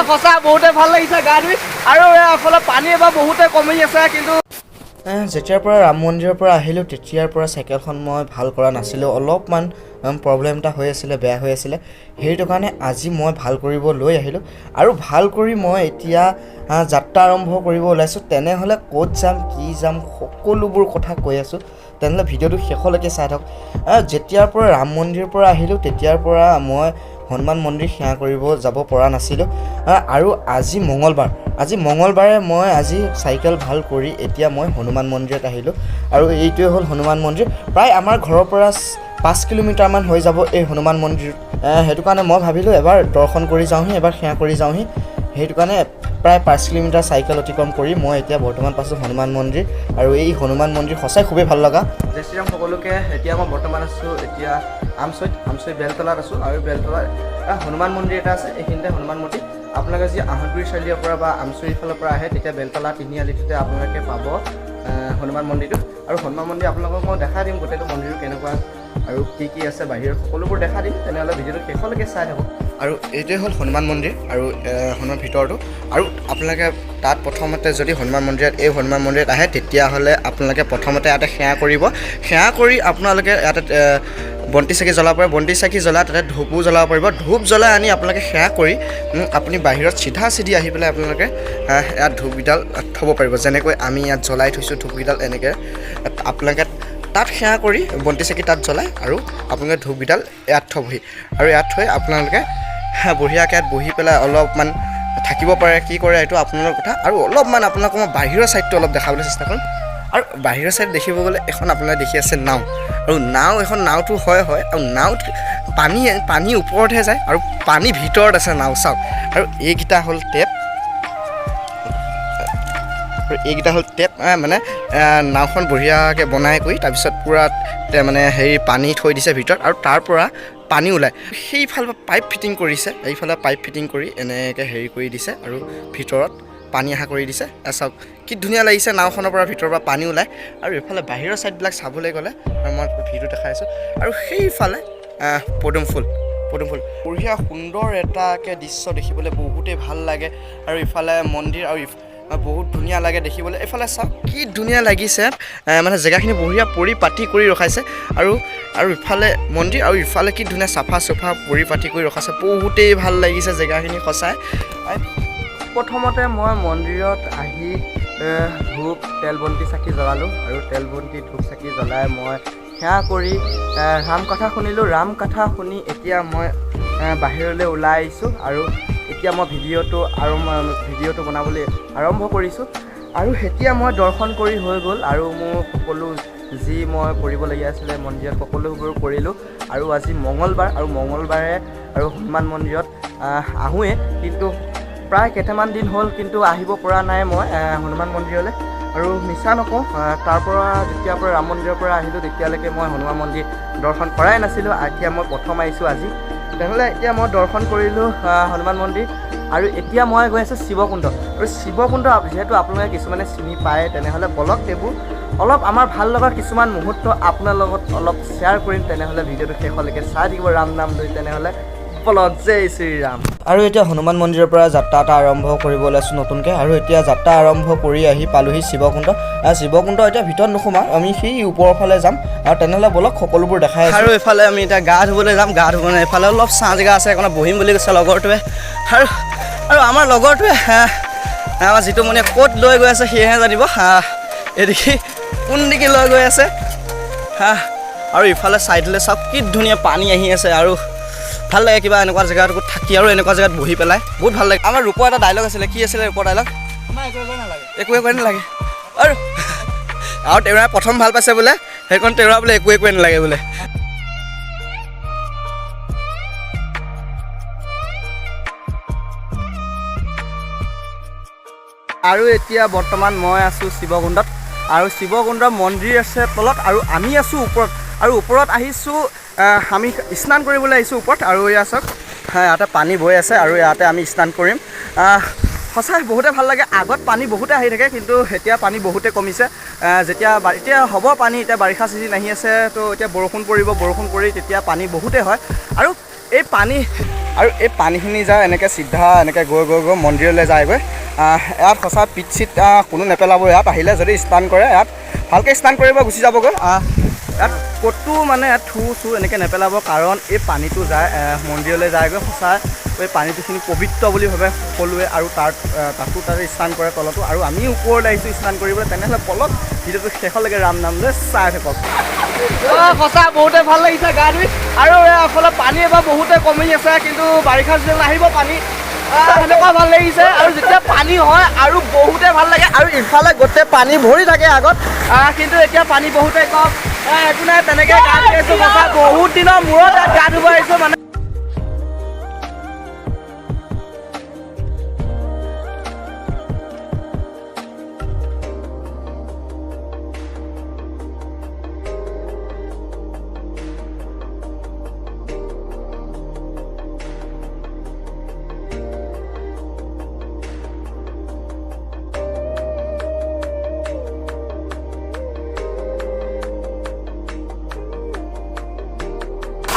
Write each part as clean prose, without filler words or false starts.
সঁচা বহুতে ভাল লাগিছে গা ধুই আৰু এফালে পানী এবাৰ বহুতে কমি আছে কিন্তু যেতিয়াৰ পৰা ৰাম মন্দিৰৰ পৰা আহিলোঁ তেতিয়াৰ পৰা চাইকেলখন মই ভাল কৰা নাছিলোঁ অলপমান প্ৰব্লেম এটা হৈ আছিলে বেয়া হৈ আছিলে সেইটো কাৰণে আজি মই ভাল কৰিব লৈ আহিলোঁ আৰু ভাল কৰি মই এতিয়া যাত্ৰা আৰম্ভ কৰিব ওলাইছোঁ তেনেহ'লে ক'ত যাম কি যাম সকলোবোৰ কথা কৈ আছোঁ তেনেহ'লে ভিডিঅ'টো শেষলৈকে চাই থাকক যেতিয়াৰ পৰা ৰাম মন্দিৰৰ পৰা আহিলোঁ তেতিয়াৰ পৰা মই হনুমান মন্দিৰ সেৱা কৰিব যাব পৰা নাছিলোঁ আৰু আজি মঙলবাৰে মই আজি চাইকেল ভাল কৰি এতিয়া মই হনুমান মন্দিৰত আহিলোঁ আৰু এইটোৱে হ'ল হনুমান মন্দিৰ প্ৰায় আমাৰ ঘৰৰ পৰা 5 কিলোমিটাৰমান হৈ যাব এই হনুমান মন্দিৰ সেইটো কাৰণে মই ভাবিলোঁ এবাৰ দৰ্শন কৰি যাওঁহি এবাৰ সেৱা কৰি যাওঁহি সেইটো কাৰণে প্ৰায় 5 কিলোমিটাৰ চাইকেল অতিক্ৰম কৰি মই এতিয়া বৰ্তমান পাইছোঁ হনুমান মন্দিৰ আৰু এই হনুমান মন্দিৰ সঁচাই খুবেই ভাল লগা জয় শ্ৰীৰাম সকলোকে এতিয়া মই বৰ্তমান আছোঁ এতিয়া আমচৈ বেলতলাত আছোঁ আৰু বেলতলাত হনুমান মন্দিৰ এটা আছে এইখিনিতে হনুমান মন্দিৰ আপোনালোকে যদি আহতগুৰি চাৰিআলিৰ পৰা বা আমচৈৰ ফালৰ পৰা আহে তেতিয়া বেলতলা তিনিআলিটোতে আপোনালোকে পাব হনুমান মন্দিৰটো আৰু হনুমান মন্দিৰ আপোনালোকক মই দেখাই দিম গোটেইটো মন্দিৰটো কেনেকুৱা আৰু কি আছে বাহিৰৰ সকলোবোৰ দেখাই দিম তেনেহ'লে ভিডিঅ'টো শেষলৈকে চাই থাকক আৰু এইটোৱে হ'ল হনুমান মন্দিৰ আৰু হনুমান ভিতৰটো আৰু আপোনালোকে তাত প্ৰথমতে যদি হনুমান মন্দিৰত আহে তেতিয়াহ'লে আপোনালোকে প্ৰথমতে ইয়াতে সেৱা কৰিব সেৱা কৰি আপোনালোকে ইয়াতে বন্তি চাকি জ্বলাব পাৰিব বন্তি চাকি জ্বলাই তাতে ধূপো জ্বলাব পাৰিব ধূপ জ্বলাই আনি আপোনালোকে সেৱা কৰি আপুনি বাহিৰত চিধা আহি পেলাই আপোনালোকে ইয়াত ধূপকেইডাল থ'ব পাৰিব যেনেকৈ আমি ইয়াত জ্বলাই থৈছোঁ ধূপকেইডাল এনেকৈ আপোনালোকে তাত সেৱা কৰি বন্তি চাকি তাত জ্বলাই আৰু আপোনালোকে ধূপকেইডাল ইয়াত থ'বহি আৰু ইয়াত থৈ আপোনালোকে বঢ়িয়াকৈ ইয়াত বহি পেলাই অলপমান থাকিব পাৰে কি কৰে এইটো আপোনালোকৰ কথা আৰু অলপমান আপোনালোকক মই বাহিৰৰ ছাইডটো অলপ দেখাবলৈ চেষ্টা কৰিম আৰু বাহিৰৰ ছাইড দেখিব গ'লে এখন আপোনালোকে দেখি আছে নাও আৰু নাওটো হয় আৰু নাওত পানী ওপৰতহে যায় আৰু পানী ভিতৰত আছে নাও চাওক আৰু এইকেইটা হ'ল টেপ মানে নাওখন বঢ়িয়াকৈ বনাই কৰি তাৰপিছত পূৰা মানে হেৰি পানী থৈ দিছে ভিতৰত আৰু তাৰ পৰা পানী ওলায় সেইফালে পাইপ ফিটিং কৰিছে এইফালে পাইপ ফিটিং কৰি এনেকৈ হেৰি কৰি দিছে আৰু ভিতৰত পানী অহা কৰি দিছে চাওক কি ধুনীয়া লাগিছে নাওখনৰ পৰা ভিতৰৰ পৰা পানী ওলায় আৰু এইফালে বাহিৰৰ ছাইডবিলাক চাবলৈ গ'লে আৰু মই ভিডিঅ' দেখাই আছোঁ আৰু সেইফালে পদুম ফুল বঢ়িয়া সুন্দৰ এটাকৈ দৃশ্য দেখিবলৈ বহুতেই ভাল লাগে আৰু ইফালে মন্দিৰ আৰু বহুত ধুনীয়া লাগে দেখিবলৈ এইফালে চাওক কি ধুনীয়া লাগিছে মানে জেগাখিনি বঢ়িয়া পৰিপাতি কৰি ৰখাইছে আৰু ইফালে মন্দিৰ আৰু ইফালে কি ধুনীয়া চাফা পৰিপাতি কৰি ৰখাইছে বহুতেই ভাল লাগিছে জেগাখিনি সঁচাই প্ৰথমতে মই মন্দিৰত আহি ধূপ তেল বন্তি চাকি জ্বলালোঁ আৰু তেল বন্তি ধূপ চাকি জ্বলাই মই সেৱা কৰি ৰাম কথা শুনিলোঁ ৰাম কথা শুনি এতিয়া মই বাহিৰলৈ ওলাই আহিছোঁ আৰু এতিয়া মই ভিডিঅ'টো বনাবলৈ আৰম্ভ কৰিছোঁ আৰু এতিয়া মই দৰ্শন কৰি হৈ গ'ল আৰু মোৰ সকলো যি মই কৰিবলগীয়া আছিলে মন্দিৰত সকলোবোৰ কৰিলোঁ আৰু আজি মঙলবাৰে আৰু হনুমান মন্দিৰত আহোঁৱে কিন্তু প্ৰায় কেইটামান দিন হ'ল কিন্তু আহিব পৰা নাই মই হনুমান মন্দিৰলৈ আৰু মিছা নকওঁ তাৰ পৰা যেতিয়াৰ পৰা ৰাম মন্দিৰৰ পৰা আহিলোঁ তেতিয়ালৈকে মই হনুমান মন্দিৰ দৰ্শন কৰাই নাছিলোঁ এতিয়া মই প্ৰথম আহিছোঁ আজি তেনেহ'লে এতিয়া মই দৰ্শন কৰিলোঁ হনুমান মন্দিৰ আৰু এতিয়া মই গৈ আছোঁ শিৱকুণ্ড আৰু শিৱকুণ্ড যিহেতু আপোনালোকে কিছুমানে চিনি পায় তেনেহ'লে বলক এইবোৰ অলপ আমাৰ ভাল লগা কিছুমান মুহূৰ্ত আপোনাৰ লগত অলপ শ্বেয়াৰ কৰিম তেনেহ'লে ভিডিঅ'টো শেষলৈকে চাই থাকিব ৰাম নাম লৈ তেনেহ'লে বলক জয় শ্ৰীৰাম আৰু এতিয়া হনুমান মন্দিৰৰ পৰা যাত্ৰা এটা আৰম্ভ কৰিব ওলাইছোঁ নতুনকৈ আৰু এতিয়া যাত্ৰা আৰম্ভ কৰি আহি পালোহি শিৱকুণ্ড এতিয়া ভিতৰত নোসোমাওঁ আমি সেই ওপৰৰ ফালে যাম আৰু তেনেহ'লে বলক সকলোবোৰ দেখাই আৰু এইফালে আমি এতিয়া গা ধুবলৈ যাম এইফালে অলপ ছাঁ জেগা আছে সেইকাৰণে বহিম বুলি কৈছে লগৰটোৱে আৰু আমাৰ লগৰটোৱে আমাৰ যিটো মানে ক'ত লৈ গৈ আছে সেয়েহে জানিব এদিকে কোন দিকে লৈ গৈ আছে আৰু ইফালে ছাইডলৈ চাওক কি ধুনীয়া পানী আহি আছে আৰু ভাল লাগে কিবা এনেকুৱা জেগাত থাকি আৰু এনেকুৱা জেগাত বহি পেলাই বহুত ভাল লাগে আমাৰ ৰূপৰ এটা ডাইলগ আছিলে কি আছিলে ৰূপৰ ডাইলগ একোৱে নালাগে আৰু তেওৰাই প্ৰথম ভাল পাইছে বোলে সেইখন তেওৰা বোলে একোৱে নালাগে বোলে আৰু এতিয়া বৰ্তমান মই আছোঁ শিৱকুণ্ডত আৰু শিৱকুণ্ডৰ মন্দিৰ আছে তলত আৰু আমি আছোঁ ওপৰত আৰু ওপৰত আহিছোঁ আমি স্নান কৰিবলৈ আহিছোঁ ওপৰত আৰু এয়া চাওক ইয়াতে পানী বৈ আছে আৰু ইয়াতে আমি স্নান কৰিম সঁচাই বহুতে ভাল লাগে আগত পানী বহুতে আহি থাকে কিন্তু এতিয়া পানী বহুতে কমিছে এতিয়া হ'ব পানী এতিয়া বাৰিষা চিজন আহি আছে তো এতিয়া বৰষুণ পৰি তেতিয়া পানী বহুতে হয় আৰু এই পানী আৰু এই পানীখিনি যায় এনেকৈ চিধা এনেকৈ গৈ মন্দিৰলৈ যায়গৈ। ইয়াত সঁচা পিট চিট কোনো নেপেলাব। ইয়াত আহিলে যদি স্নান কৰে ইয়াত ভালকৈ স্নান কৰিব গুচি যাবগৈ। ইয়াত ক'তো মানে ইয়াত থু চু এনেকৈ নেপেলাব, কাৰণ এই পানীটো যায় মন্দিৰলৈ যায়গৈ। সঁচা এই পানীটোখিনি পবিত্ৰ বুলি ভাবে সকলোৱে, আৰু তাতো স্নান কৰে তলতো। আৰু আমি ওপৰলৈ আহিছোঁ স্নান কৰিবলৈ। তেনেহ'লে পলত ভিডিঅ'টো শেষলৈকে ৰাম নাম লৈ চাই থাকক। সঁচা বহুতে ভাল লাগিছে গা ধুই, আৰু এইফালে পানী এবাৰ বহুতে কমি আছে, কিন্তু বাৰিষা চিজন আহিব পানী সেনেকুৱা ভাল লাগিছে। আৰু যেতিয়া পানী হয় আৰু বহুতে ভাল লাগে, আৰু ইফালে গোটেই পানী ভৰি থাকে আগত, কিন্তু এতিয়া পানী বহুতে কম। একো নাই, তেনেকৈ গা ধুই আছোঁ। সঁচা বহুত দিনৰ মূৰত গা ধুব আহিছোঁ মানে।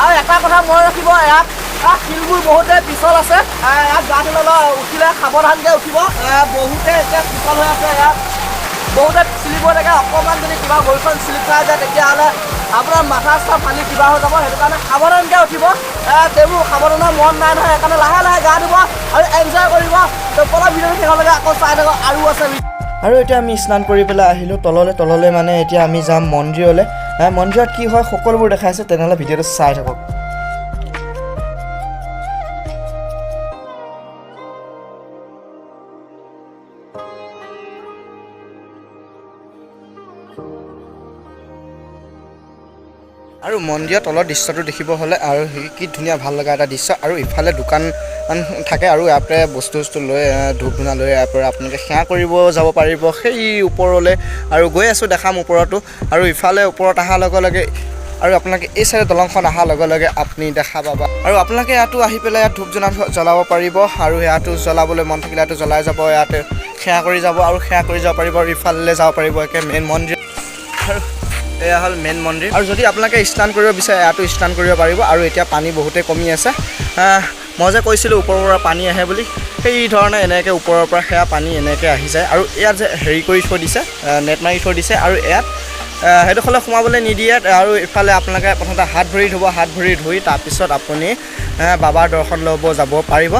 আৰু এটা কথা মনত ৰাখিব, ইয়াত শিলবোৰ বহুতে পিছল আছে। ইয়াত গা ধুলে উঠিলে সাৱধানকৈ উঠিব। বহুতে এতিয়া পিছল হৈ আছে, ইয়াত বহুতে চিলিব লাগে। অকণমান যদি কিবা ভৰিখন চিলিপ খাই যায় তেতিয়াহ'লে আপোনাৰ মাথা চাথা ফালি কিবা হৈ যাব। সেইটো কাৰণে সাৱধানকৈ উঠিব। তেওঁবোৰ সাৱধানৰ মন নাই নহয়, সেইকাৰণে লাহে লাহে গা ধুব আৰু এনজয় কৰিব। তলৰ ভিডিঅ'টো শেষলৈকে আকৌ চাই থাকক, আৰু আছে। আৰু এতিয়া আমি স্নান কৰি পেলাই আহিলোঁ তললৈ মানে এতিয়া আমি যাম মন্দিৰলৈ। মন্দিৰত কি হয় সকলোবোৰ দেখাইছে, তেনেহ'লে ভিডিঅ'টো চাই থাকক। আৰু মন্দিৰৰ তলৰ দৃশ্যটো দেখিব হ'লে আৰু কি ধুনীয়া ভাল লগা এটা দৃশ্য। আৰু ইফালে দোকান থাকে, আৰু ইয়াৰ পৰা বস্তু লৈ ধূপ ধূনা লৈ ইয়াৰ পৰা আপোনালোকে সেৱা কৰিব যাব পাৰিব সেই ওপৰলৈ। আৰু গৈ আছোঁ দেখাম ওপৰতো। আৰু ইফালে ওপৰত অহাৰ লগে লগে আৰু আপোনালোকে এই চাইডে দলংখন অহাৰ লগে লগে আপুনি দেখা পাব। আৰু আপোনালোকে ইয়াতো আহি পেলাই ইয়াত ধূপ ধূনা জ্বলাব পাৰিব, আৰু ইয়াতো জ্বলাবলৈ মন থাকিলে ইয়াতো জ্বলাই যাব, ইয়াতে সেৱা কৰি যাব আৰু সেৱা কৰি যাব পাৰিব। আৰু ইফালে যাব পাৰিব একে মেইন মন্দিৰ। আৰু এয়া হ'ল মেইন মন্দিৰ। আৰু যদি আপোনালোকে স্নান কৰিব বিচাৰে ইয়াতো স্নান কৰিব পাৰিব। আৰু এতিয়া পানী বহুতেই কমি আছে। মই যে কৈছিলোঁ ওপৰৰ পৰা পানী আহে বুলি, সেই ধৰণে এনেকৈ ওপৰৰ পৰা সেয়া পানী এনেকৈ আহি যায়। আৰু ইয়াত যে হেৰি কৰি থৈ দিছে, নেট মাৰি থৈ দিছে, আৰু ইয়াত সেইডোখৰলৈ সোমাবলৈ নিদিয়ে। আৰু ইফালে আপোনালোকে প্ৰথমতে হাত ভৰি ধুব, হাত ভৰি ধুই তাৰপিছত আপুনি বাবাৰ দৰ্শন ল'ব যাব পাৰিব।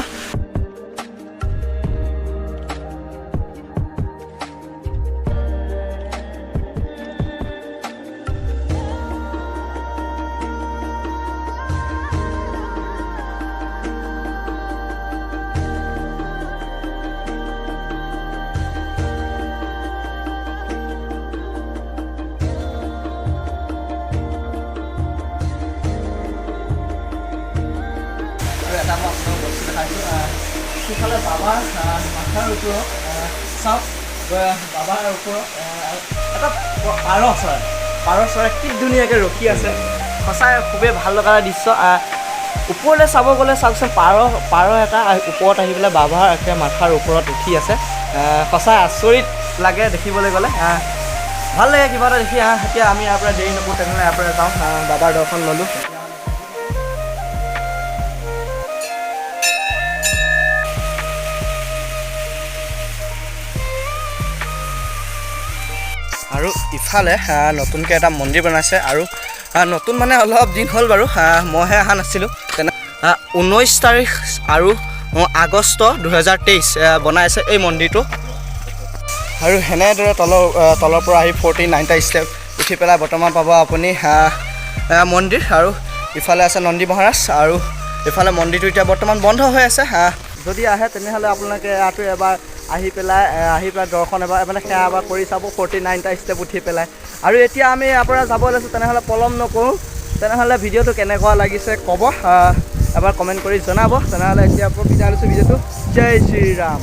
এটা মই আপোনাক বস্তু দেখাইছোঁ। সিফালে বাবাৰ মাথাৰ ওপৰত চাওক, বাবাৰ ওপৰত এটা পাৰ চৰাই কি ধুনীয়াকৈ ৰখি আছে। সঁচাই খুবেই ভাল লগা দৃশ্য। ওপৰলৈ চাব গ'লে চাওকচোন, পাৰ এটা ওপৰত আহি পেলাই বাবাৰ একে মাথাৰ ওপৰত উঠি আছে। সঁচাই আচৰিত লাগে দেখিবলৈ গ'লে, ভাল লাগে কিবা এটা দেখি। এতিয়া আমি ইয়াৰ পৰা দেৰি নকৰোঁ, তেনেহ'লে ইয়াৰ পৰা যাওঁ, বাবাৰ দৰ্শন ল'লোঁ। আৰু ইফালে নতুনকৈ এটা মন্দিৰ বনাইছে। আৰু নতুন মানে অলপ দিন হ'ল বাৰু, মইহে অহা নাছিলোঁ। 19 তাৰিখ আৰু আগষ্ট 2023 বনাইছে এই মন্দিৰটো। আৰু সেনেদৰে তলৰ পৰা আহি 49টা ষ্টেপ উঠি পেলাই বৰ্তমান পাব আপুনি মন্দিৰ। আৰু ইফালে আছে নন্দী মহাৰাজ, আৰু ইফালে মন্দিৰটো এতিয়া বৰ্তমান বন্ধ হৈ আছে। যদি আহে তেনেহ'লে আপোনালোকে ইয়াতো এবাৰ আহি পেলাই দৰ্শন এবাৰ মানে সেৱা এবাৰ কৰি চাব, 49টা ষ্টেপ উঠি পেলাই। আৰু এতিয়া আমি ইয়াৰ পৰা যাব লৈছোঁ, তেনেহ'লে পলম নকৰোঁ। তেনেহ'লে ভিডিঅ'টো কেনেকুৱা লাগিছে ক'ব, এবাৰ কমেণ্ট কৰি জনাব। তেনেহ'লে এতিয়া বিদায় লৈছোঁ ভিডিঅ'টো। জয় শ্ৰীৰাম।